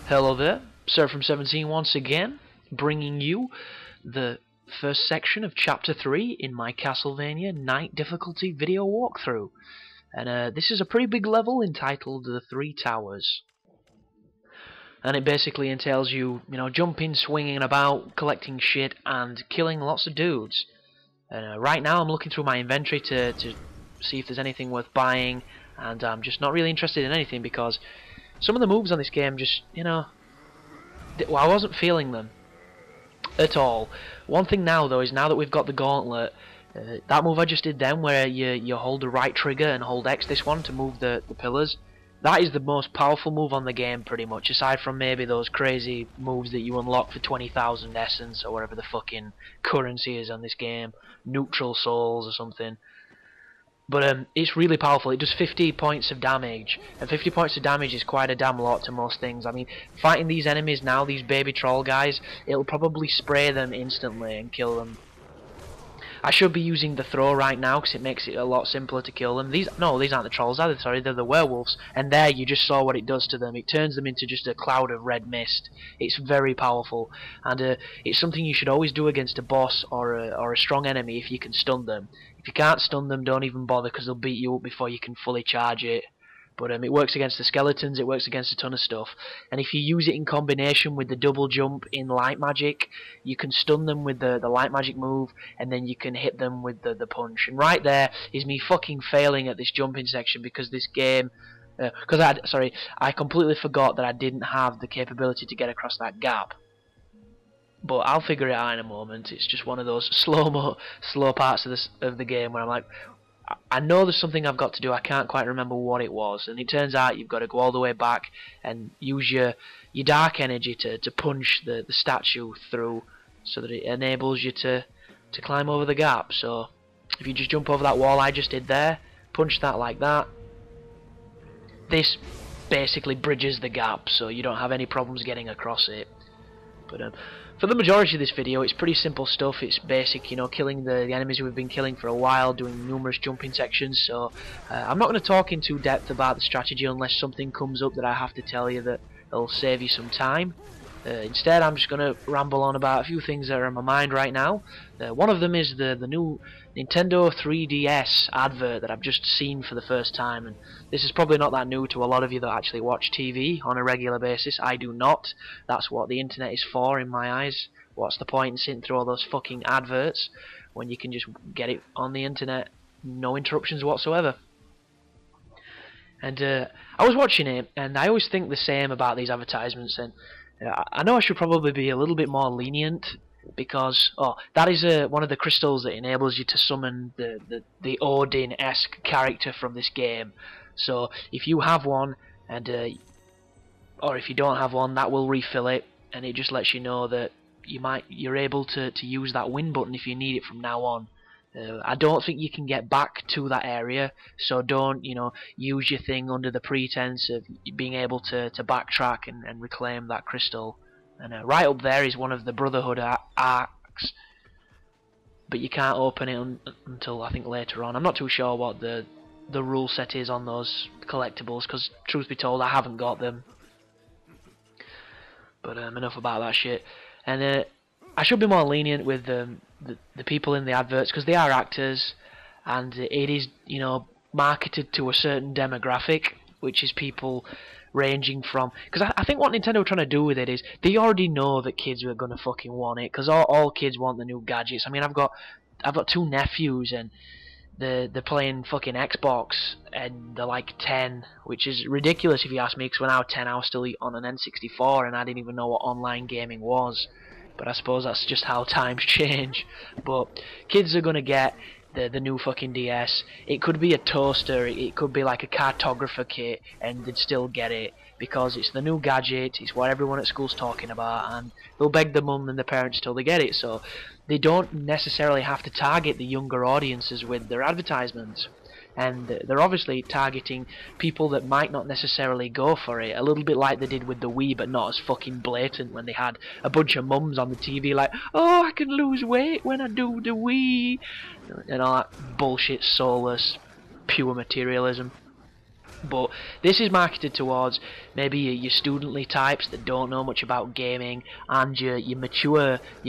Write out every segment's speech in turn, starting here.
Hello there, Sir from 17 once again, bringing you the first section of Chapter 3 in my Castlevania Night Difficulty video walkthrough. And this is a pretty big level entitled The Three Towers. And it basically entails you, jumping, swinging about, collecting shit, and killing lots of dudes. And right now I'm looking through my inventory to see if there's anything worth buying, and I'm just not really interested in anything because some of the moves on this game just, I wasn't feeling them at all. One thing now though is now that we've got the gauntlet, that move I just did then where you hold the right trigger and hold X, this one, to move the pillars, that is the most powerful move on the game pretty much, aside from maybe those crazy moves that you unlock for 20,000 essence or whatever the fucking currency is on this game, neutral souls or something. But it's really powerful. It does 50 points of damage, and 50 points of damage is quite a damn lot to most things. I mean, fighting these enemies now, these baby troll guys, it'll probably spray them instantly and kill them. I should be using the throw right now because it makes it a lot simpler to kill them. These aren't the trolls either, sorry, they're the werewolves. And there, you just saw what it does to them. It turns them into just a cloud of red mist. It's very powerful, and it's something you should always do against a boss or a strong enemy if you can stun them. If you can't stun them, don't even bother because they'll beat you up before you can fully charge it. But it works against the skeletons, it works against a ton of stuff. And if you use it in combination with the double jump in light magic, you can stun them with the light magic move, and then you can hit them with the punch. And right there is me fucking failing at this jumping section because this game... I completely forgot that I didn't have the capability to get across that gap. But I'll figure it out in a moment. It's just one of those slow parts of the game where I'm like, I know there's something I've got to do, I can't quite remember what it was, and it turns out you've got to go all the way back and use your dark energy to punch the statue through so that it enables you to climb over the gap. So if you just jump over that wall I just did there, punch that like that, this basically bridges the gap so you don't have any problems getting across it. But for the majority of this video, it's pretty simple stuff. It's basic, killing the enemies we've been killing for a while, doing numerous jumping sections. So I'm not going to talk in too depth about the strategy unless something comes up that I have to tell you that will save you some time. Instead, I'm just going to ramble on about a few things that are in my mind right now. One of them is the new Nintendo 3DS advert that I've just seen for the first time, and this is probably not that new to a lot of you that actually watch TV on a regular basis. I do not. That's what the internet is for in my eyes. What's the point in sitting through all those fucking adverts when you can just get it on the internet, no interruptions whatsoever? And I was watching it, and I always think the same about these advertisements, and I know I should probably be a little bit more lenient because that is one of the crystals that enables you to summon the Odin-esque character from this game. So if you have one, and or if you don't have one, that will refill it, and it just lets you know that you're able to use that win button if you need it from now on. I don't think you can get back to that area, so don't use your thing under the pretense of being able to backtrack and reclaim that crystal. And right up there is one of the Brotherhood arcs, but you can't open it until I think later on. I'm not too sure what the rule set is on those collectibles because truth be told I haven't got them. But enough about that shit. And I should be more lenient with the people in the adverts because they are actors, and it is marketed to a certain demographic, which is people ranging from, because I think what Nintendo are trying to do with it is they already know that kids are gonna fucking want it because all kids want the new gadgets. I mean, I've got two nephews and they're playing fucking Xbox and they're like 10, which is ridiculous if you ask me, because when I was 10 I was still on an N64 and I didn't even know what online gaming was. But I suppose that's just how times change. But kids are gonna get the new fucking DS. It could be a toaster, it could be like a cartographer kit, and they'd still get it because it's the new gadget, it's what everyone at school's talking about, and they'll beg the mum and the parents till they get it. So they don't necessarily have to target the younger audiences with their advertisements. And they're obviously targeting people that might not necessarily go for it, a little bit like they did with the Wii, but not as fucking blatant when they had a bunch of mums on the TV like, oh, I can lose weight when I do the Wii, and all that bullshit, soulless, pure materialism. But this is marketed towards maybe your studently types that don't know much about gaming, and your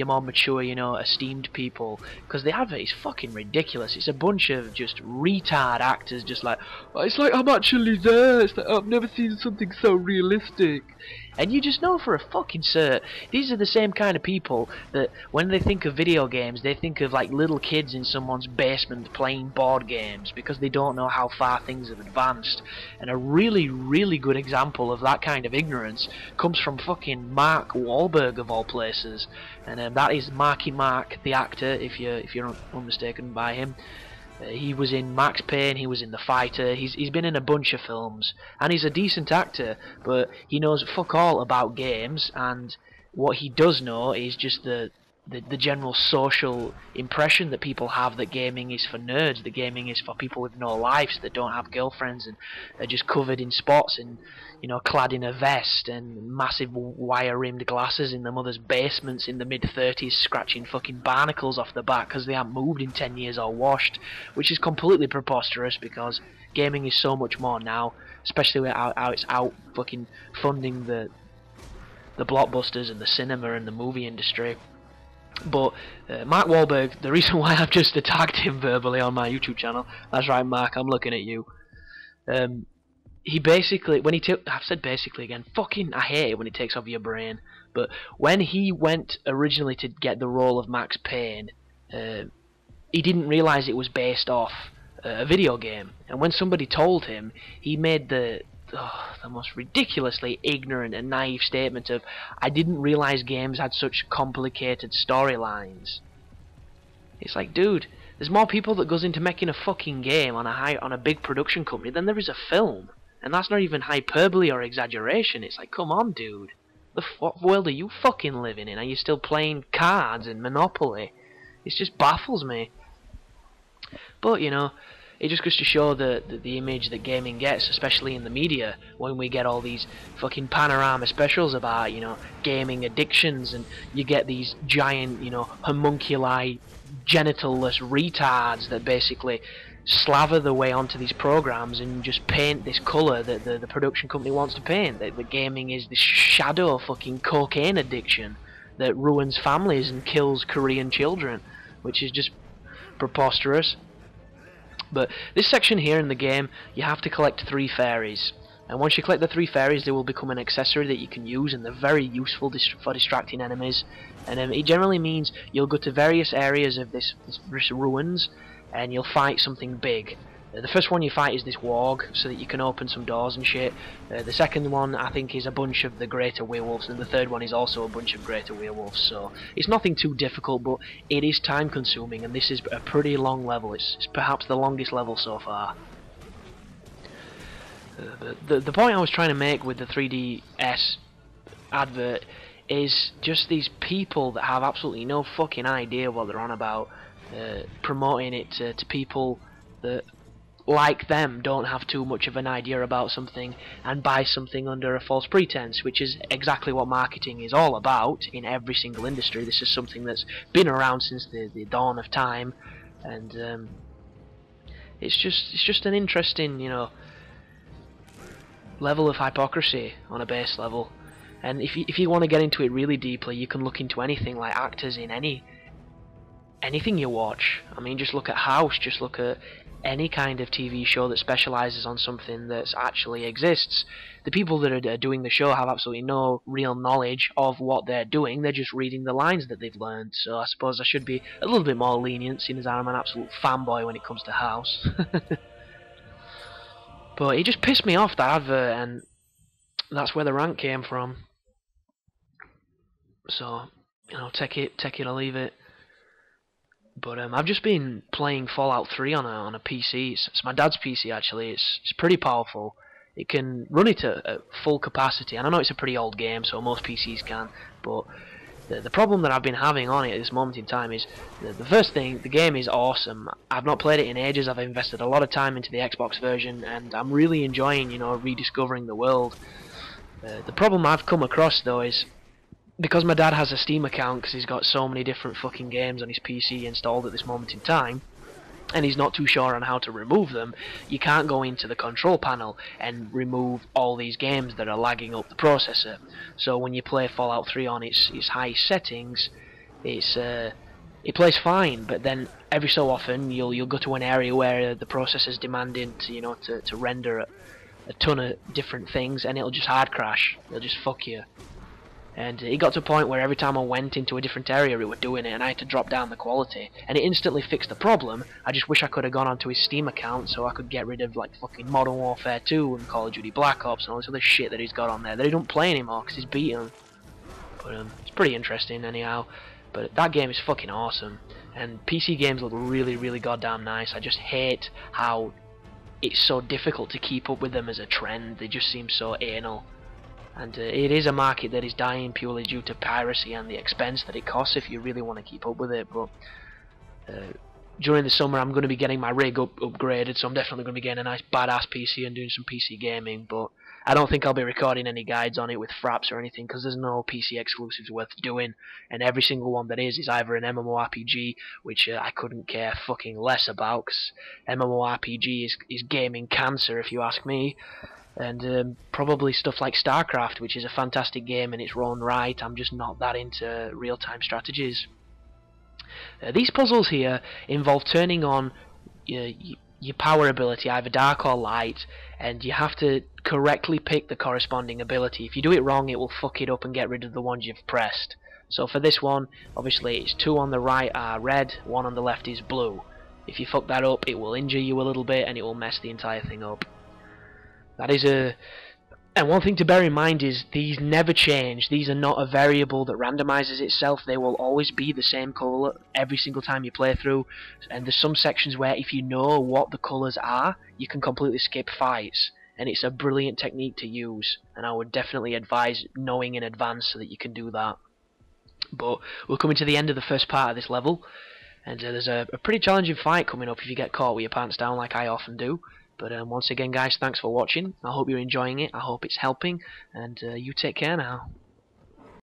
more mature, you know, esteemed people. Because the advert is fucking ridiculous. It's a bunch of just retard actors, just like, oh, it's like I'm actually there. It's like, oh, I've never seen something so realistic. And you just know for a fucking cert, these are the same kind of people that when they think of video games, they think of like little kids in someone's basement playing board games because they don't know how far things have advanced. And a really, really good example of that kind of ignorance comes from fucking Mark Wahlberg of all places. And that is Marky Mark, the actor, if you're unmistaken by him. He was in Max Payne, he was in The Fighter, he's been in a bunch of films, and he's a decent actor, but he knows fuck all about games, and what he does know is just the general social impression that people have that gaming is for nerds, that gaming is for people with no lives, that don't have girlfriends and are just covered in spots and, you know, clad in a vest and massive wire-rimmed glasses in their mother's basements in the mid-30s, scratching fucking barnacles off the back because they haven't moved in 10 years or washed, which is completely preposterous because gaming is so much more now, especially with how it's out fucking funding the blockbusters and the cinema and the movie industry. But Mark Wahlberg, the reason why I've just attacked him verbally on my YouTube channel, that's right, Mark, I'm looking at you. He basically, when he took, I've said basically again, fucking, I hate it when it takes over your brain. But when he went originally to get the role of Max Payne, he didn't realise it was based off a video game. And when somebody told him, he made the most ridiculously ignorant and naive statement of, I didn't realise games had such complicated storylines. It's like, dude, there's more people that goes into making a fucking game on a big production company than there is a film. And that's not even hyperbole or exaggeration. It's like, come on, dude. What world are you fucking living in? Are you still playing cards and Monopoly? It just baffles me. But, you know, it just goes to show the image that gaming gets, especially in the media, when we get all these fucking panorama specials about, you know, gaming addictions, and you get these giant, you know, homunculi, genitalless retards that basically slaver their way onto these programs and just paint this colour that the production company wants to paint. That the gaming is this shadow fucking cocaine addiction that ruins families and kills Korean children, which is just preposterous. But this section here in the game, you have to collect 3 fairies. And once you collect the 3 fairies, they will become an accessory that you can use, and they're very useful for distracting enemies. And it generally means you'll go to various areas of this ruins, and you'll fight something big. The first one you fight is this warg, so that you can open some doors and shit. The second one, I think, is a bunch of the greater werewolves, and the third one is also a bunch of greater werewolves. So it's nothing too difficult, but it is time consuming, and this is a pretty long level. It's perhaps the longest level so far. The point I was trying to make with the 3DS advert is just these people that have absolutely no fucking idea what they're on about, promoting it to people that, like them, don't have too much of an idea about something and buy something under a false pretense, which is exactly what marketing is all about in every single industry. This is something that's been around since the dawn of time, and it's just an interesting, you know, level of hypocrisy on a base level. And if you want to get into it really deeply, you can look into anything like actors in anything you watch. I mean, just look at House, just look at any kind of TV show that specialises on something that actually exists. The people that are doing the show have absolutely no real knowledge of what they're doing. They're just reading the lines that they've learned. So I suppose I should be a little bit more lenient, seeing as I'm an absolute fanboy when it comes to House. But it just pissed me off, that advert, and that's where the rant came from. So, you know, take it or leave it. But I've just been playing Fallout 3 on a PC. It's my dad's PC, actually. It's pretty powerful. It can run it at full capacity, and I know it's a pretty old game, so most PCs can. But the problem that I've been having on it at this moment in time is the first thing, the game is awesome. I've not played it in ages. I've invested a lot of time into the Xbox version, and I'm really enjoying, you know, rediscovering the world. The problem I've come across, though, is because my dad has a Steam account, because he's got so many different fucking games on his PC installed at this moment in time, and he's not too sure on how to remove them, you can't go into the control panel and remove all these games that are lagging up the processor. So when you play Fallout 3 on its high settings, it plays fine, but then every so often you'll go to an area where the processor's demanding to render a ton of different things, and it'll just hard crash. It'll just fuck you. And it got to a point where every time I went into a different area it was doing it, and I had to drop down the quality, and it instantly fixed the problem. I just wish I could have gone onto his Steam account so I could get rid of like fucking Modern Warfare 2 and Call of Duty Black Ops and all this other shit that he's got on there that he don't play anymore because he's beat him. But it's pretty interesting anyhow. But that game is fucking awesome, and PC games look really, really goddamn nice. I just hate how it's so difficult to keep up with them as a trend. They just seem so anal. And it is a market that is dying purely due to piracy and the expense that it costs if you really want to keep up with it. But during the summer I'm going to be getting my rig upgraded, so I'm definitely going to be getting a nice badass PC and doing some PC gaming. But I don't think I'll be recording any guides on it with fraps or anything, because there's no PC exclusives worth doing, and every single one that is either an MMORPG, which I couldn't care fucking less about, because MMORPG is gaming cancer if you ask me. And probably stuff like StarCraft, which is a fantastic game in its own right. I'm just not that into real-time strategies. These puzzles here involve turning on your power ability, either dark or light, and you have to correctly pick the corresponding ability. If you do it wrong, it will fuck it up and get rid of the ones you've pressed. So for this one, obviously it's 2 on the right are red, 1 on the left is blue. If you fuck that up, it will injure you a little bit and it will mess the entire thing up. That is and one thing to bear in mind is these never change. These are not a variable that randomizes itself. They will always be the same colour every single time you play through. And there's some sections where if you know what the colours are, you can completely skip fights. And it's a brilliant technique to use. And I would definitely advise knowing in advance so that you can do that. But we're coming to the end of the first part of this level. And there's a pretty challenging fight coming up if you get caught with your pants down like I often do. But once again guys, thanks for watching. I hope you're enjoying it, I hope it's helping, and you take care now.